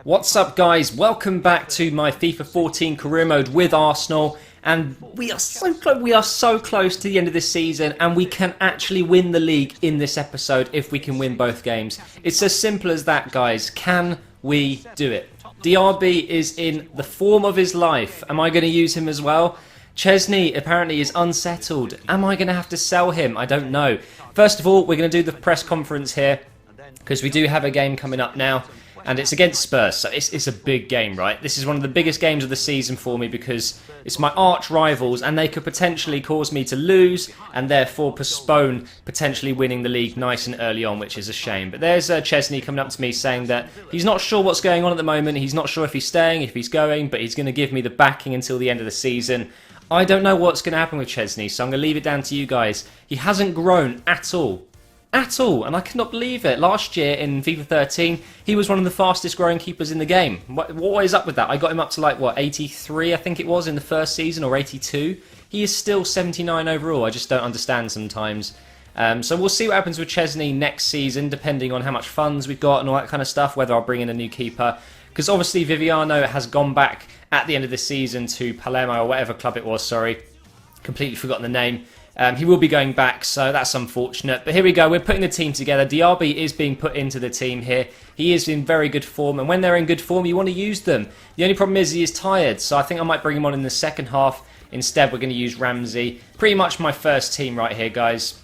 What's up, guys? Welcome back to my FIFA 14 career mode with Arsenal, and we are so close to the end of this season, and we can actually win the league in this episode if we can win both games. It's as simple as that, guys. Can we do it? DRB is in the form of his life. Am I going to use him as well? Chesney apparently is unsettled. Am I going to have to sell him? I don't know. First of all, we're going to do the press conference here because we do have a game coming up now. And it's against Spurs, so it's a big game, right? This is one of the biggest games of the season for me because it's my arch rivals and they could potentially cause me to lose and therefore postpone potentially winning the league nice and early on, which is a shame. But there's Chesney coming up to me saying that he's not sure what's going on at the moment. He's not sure if he's staying, if he's going, but he's going to give me the backing until the end of the season. I don't know what's going to happen with Chesney, so I'm going to leave it down to you guys. He hasn't grown at all. And I cannot believe it. Last year in FIFA 13, he was one of the fastest growing keepers in the game. What is up with that? I got him up to like, 83 I think it was in the first season, or 82. He is still 79 overall. I just don't understand sometimes. So we'll see what happens with Chesney next season, depending on how much funds we've got and all that kind of stuff, whether I'll bring in a new keeper. Because obviously Viviano has gone back at the end of the season to Palermo, or whatever club it was, sorry. Completely forgotten the name. He will be going back, so that's unfortunate. But here we go, we're putting the team together. DRB is being put into the team here. He is in very good form, and when they're in good form, you want to use them. The only problem is he is tired, so I think I might bring him on in the second half. Instead, we're going to use Ramsey. Pretty much my first team right here, guys.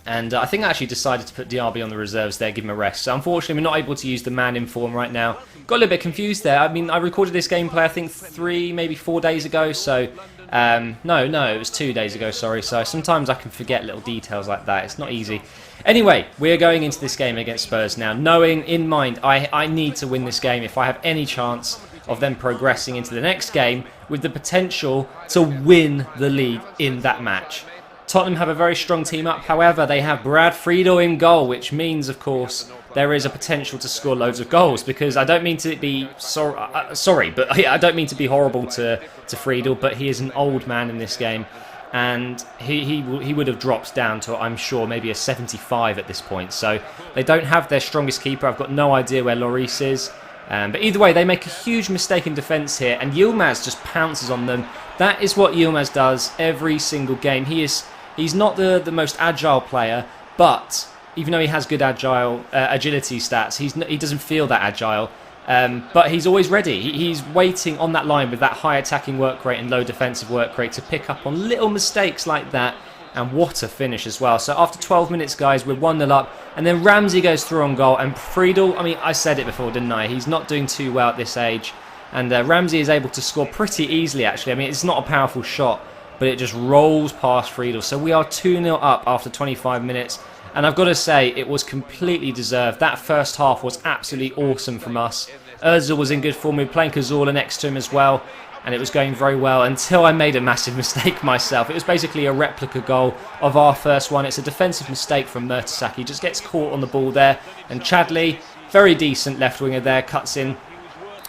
And I think I actually decided to put DRB on the reserves there, give him a rest. So unfortunately, we're not able to use the man in form right now. Got a little bit confused there. I mean, I recorded this gameplay, I think 3, maybe 4 days ago, so... No, it was 2 days ago, sorry. So sometimes I can forget little details like that. It's not easy. Anyway, we're going into this game against Spurs now, knowing in mind I need to win this game if I have any chance of them progressing into the next game with the potential to win the league in that match. Tottenham have a very strong team up. However, they have Brad Friedel in goal, which means, of course, there is a potential to score loads of goals. Because I don't mean to be sorry, but I don't mean to be horrible to Friedel, but he is an old man in this game, and he would have dropped down to, I'm sure, maybe a 75 at this point. So they don't have their strongest keeper. I've got no idea where Lloris is. But either way, they make a huge mistake in defence here, and Yilmaz just pounces on them. That is what Yilmaz does every single game. He's not the most agile player, but even though he has good agility stats, he doesn't feel that agile. But he's always ready. He's waiting on that line with that high attacking work rate and low defensive work rate to pick up on little mistakes like that. And what a finish as well. So after 12 minutes, guys, we're 1-0 up. And then Ramsey goes through on goal. And Friedel, I mean, I said it before, didn't I? He's not doing too well at this age. And Ramsey is able to score pretty easily, actually. I mean, it's not a powerful shot, but it just rolls past Friedel. So we are 2-0 up after 25 minutes. And I've got to say, it was completely deserved. That first half was absolutely awesome from us. Ozil was in good form. We were playing Cazorla next to him as well. And it was going very well until I made a massive mistake myself. It was basically a replica goal of our first one. It's a defensive mistake from Mertesacker. He just gets caught on the ball there. And Chadley, very decent left winger there, cuts in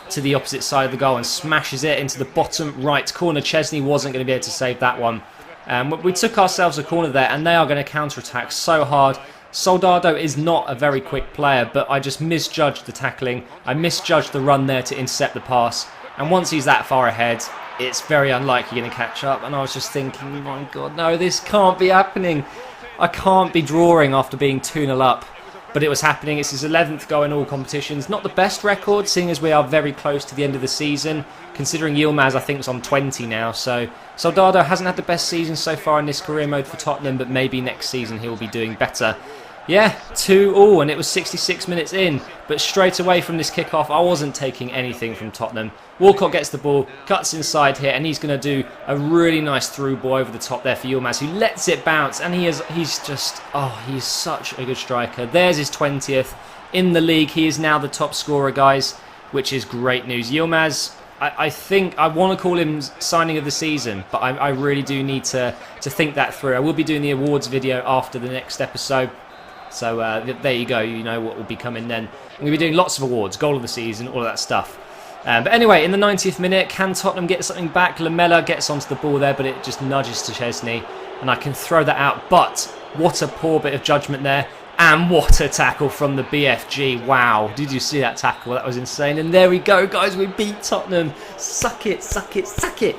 to the opposite side of the goal and smashes it into the bottom right corner. Chesney wasn't going to be able to save that one. We took ourselves a corner there, and they are going to counter-attack so hard. Soldado is not a very quick player, but I just misjudged the tackling. I misjudged the run there to intercept the pass. And once he's that far ahead, it's very unlikely going to catch up. And I was just thinking, oh my God, no, this can't be happening. I can't be drawing after being 2-0 up. But it was happening. It's his 11th goal in all competitions. Not the best record, seeing as we are very close to the end of the season. Considering Yilmaz, I think, is on 20 now. So Soldado hasn't had the best season so far in this career mode for Tottenham, but maybe next season he will be doing better. Yeah, 2-2, and it was 66 minutes in. But straight away from this kickoff, I wasn't taking anything from Tottenham. Walcott gets the ball, cuts inside here, and he's going to do a really nice through ball over the top there for Yilmaz, who lets it bounce. And he's such a good striker. There's his 20th in the league. He is now the top scorer, guys, which is great news. Yilmaz, I think I want to call him signing of the season, but I really do need to think that through. I will be doing the awards video after the next episode. So there you go, you know what will be coming then. I'm going to be doing lots of awards, goal of the season, all of that stuff. But anyway, in the 90th minute, can Tottenham get something back? Lamella gets onto the ball there, but it just nudges to Chesney. And I can throw that out, but what a poor bit of judgment there. And what a tackle from the BFG. Wow, did you see that tackle? That was insane. And there we go, guys. We beat Tottenham. Suck it, suck it, suck it.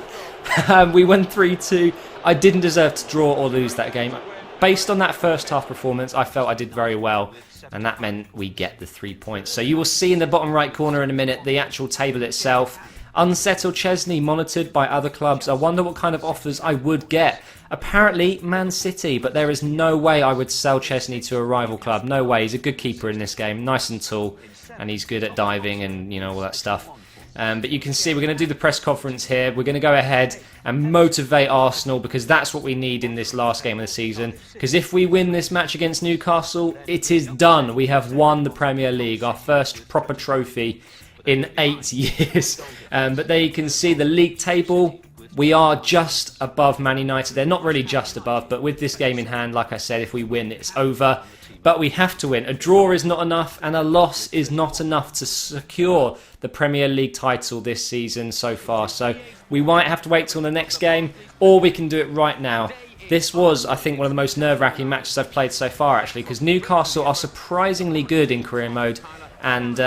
We won 3-2. I didn't deserve to draw or lose that game. Based on that first half performance, I felt I did very well. And that meant we get the 3 points. So you will see in the bottom right corner in a minute the actual table itself. Unsettled Chesney, monitored by other clubs. I wonder what kind of offers I would get. Apparently, Man City, but there is no way I would sell Chesney to a rival club. No way. He's a good keeper in this game, nice and tall, and he's good at diving and, you know, all that stuff. But you can see we're going to do the press conference here. We're going to go ahead and motivate Arsenal because that's what we need in this last game of the season. Because if we win this match against Newcastle, it is done. We have won the Premier League, our first proper trophy in 8 years. But there you can see the league table. We are just above Man United. They're not really just above, but with this game in hand, like I said, if we win, it's over. But we have to win. A draw is not enough, and a loss is not enough to secure the Premier League title this season so far. So we might have to wait till the next game, or we can do it right now. This was, I think, one of the most nerve-wracking matches I've played so far, actually, because Newcastle are surprisingly good in career mode. And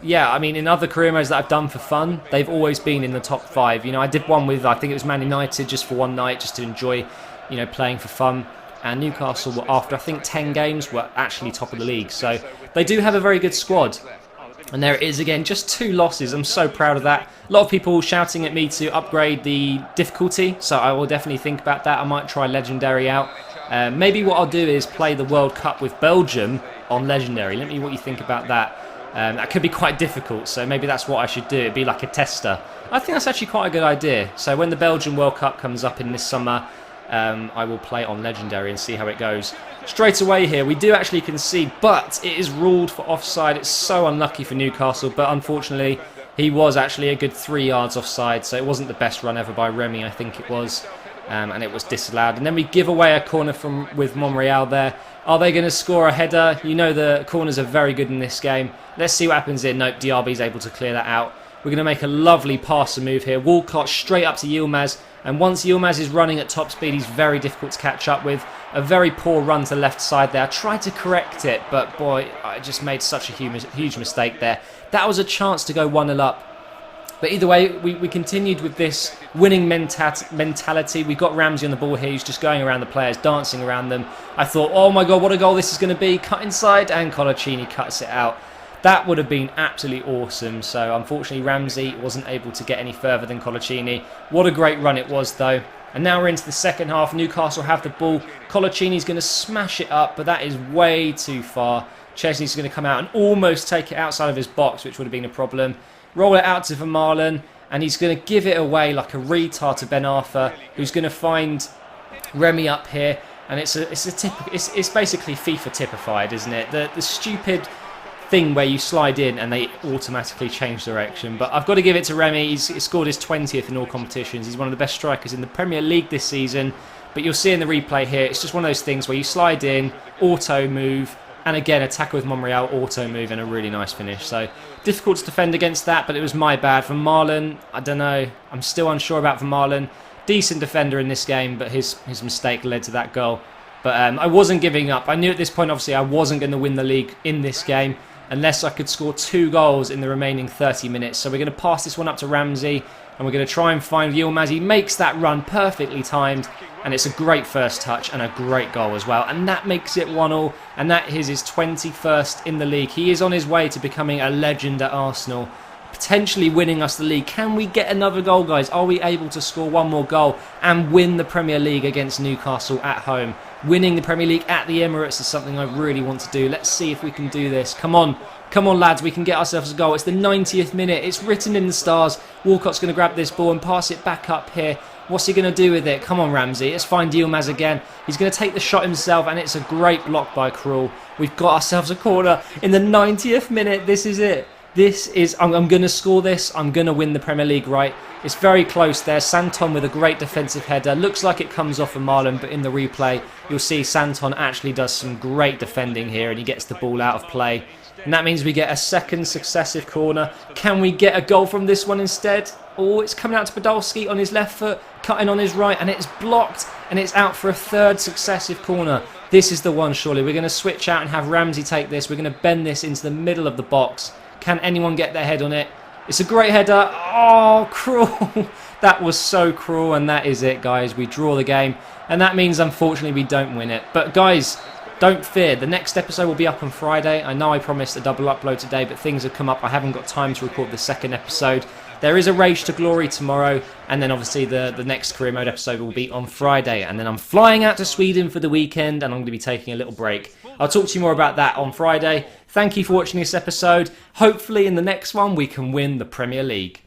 yeah, I mean, in other career modes that I've done for fun, they've always been in the top 5. You know, I did one with, I think it was Man United, just for one night, just to enjoy, you know, playing for fun. And Newcastle were, after I think 10 games, were actually top of the league. So they do have a very good squad. And there it is again, just 2 losses. I'm so proud of that. A lot of people shouting at me to upgrade the difficulty, so I will definitely think about that. I might try Legendary out. Maybe what I'll do is play the World Cup with Belgium on Legendary. Let me know what you think about that. That could be quite difficult, so maybe that's what I should do. It'd be like a tester. I think that's actually quite a good idea. So when the Belgian World Cup comes up in this summer, I will play on Legendary and see how it goes. Straight away here, we do actually concede, but it is ruled for offside. It's so unlucky for Newcastle, but unfortunately, he was actually a good 3 yards offside, so it wasn't the best run ever by Remy, I think it was. And it was disallowed. And then we give away a corner with Monreal there. Are they going to score a header? You know the corners are very good in this game. Let's see what happens here. Nope, Diaby's able to clear that out. We're going to make a lovely passer move here. Walcott straight up to Yilmaz. And once Yilmaz is running at top speed, he's very difficult to catch up with. A very poor run to the left side there. I tried to correct it, but boy, I just made such a huge mistake there. That was a chance to go 1-0 up. But either way, we continued with this winning mentality. We got Ramsey on the ball here. He's just going around the players, dancing around them. I thought, oh my God, what a goal this is going to be. Cut inside, and Colaccini cuts it out. That would have been absolutely awesome. So unfortunately, Ramsey wasn't able to get any further than Colaccini. What a great run it was, though. And now we're into the second half. Newcastle have the ball. Colaccini's going to smash it up, but that is way too far. Chesney's going to come out and almost take it outside of his box, which would have been a problem. Roll it out to Vermaelen, and he's going to give it away like a retard to Ben Arthur, who's going to find Remy up here. And it's basically FIFA typified, isn't it? The stupid thing where you slide in and they automatically change direction. But I've got to give it to Remy. He's scored his 20th in all competitions. He's one of the best strikers in the Premier League this season. But you'll see in the replay here, it's just one of those things where you slide in, auto move, and again, a tackle with Monreal, auto move, and a really nice finish. So difficult to defend against that, but it was my bad. Vermaelen, I don't know. I'm still unsure about Vermaelen. Decent defender in this game, but his mistake led to that goal. But I wasn't giving up. I knew at this point, obviously, I wasn't going to win the league in this game unless I could score 2 goals in the remaining 30 minutes. So we're going to pass this one up to Ramsey, and we're going to try and find Yilmaz. He makes that run perfectly timed, and it's a great first touch and a great goal as well. And that makes it 1-1, and that is his 21st in the league. He is on his way to becoming a legend at Arsenal, potentially winning us the league. Can we get another goal, guys? Are we able to score one more goal and win the Premier League against Newcastle at home? Winning the Premier League at the Emirates is something I really want to do. Let's see if we can do this. Come on. Come on, lads. We can get ourselves a goal. It's the 90th minute. It's written in the stars. Walcott's going to grab this ball and pass it back up here. What's he going to do with it? Come on, Ramsey. Let's find Yilmaz again. He's going to take the shot himself, and it's a great block by Krul. We've got ourselves a corner in the 90th minute. This is it. This is, I'm going to score this. I'm going to win the Premier League, right? It's very close there. Santon with a great defensive header. Looks like it comes off of Marlon, but in the replay, you'll see Santon actually does some great defending here, and he gets the ball out of play. And that means we get a second successive corner. Can we get a goal from this one instead? Oh, it's coming out to Podolski on his left foot, cutting on his right, and it's blocked, and it's out for a third successive corner. This is the one, surely. We're going to switch out and have Ramsey take this. We're going to bend this into the middle of the box. Can anyone get their head on it? It's a great header. Oh, cruel. That was so cruel, and that is it, guys. We draw the game, and that means, unfortunately, we don't win it. But, guys, don't fear. The next episode will be up on Friday. I know I promised a double upload today, but things have come up. I haven't got time to record the second episode. There is a Rage to Glory tomorrow, and then obviously the next Career Mode episode will be on Friday. And then I'm flying out to Sweden for the weekend, and I'm going to be taking a little break. I'll talk to you more about that on Friday. Thank you for watching this episode. Hopefully in the next one we can win the Premier League.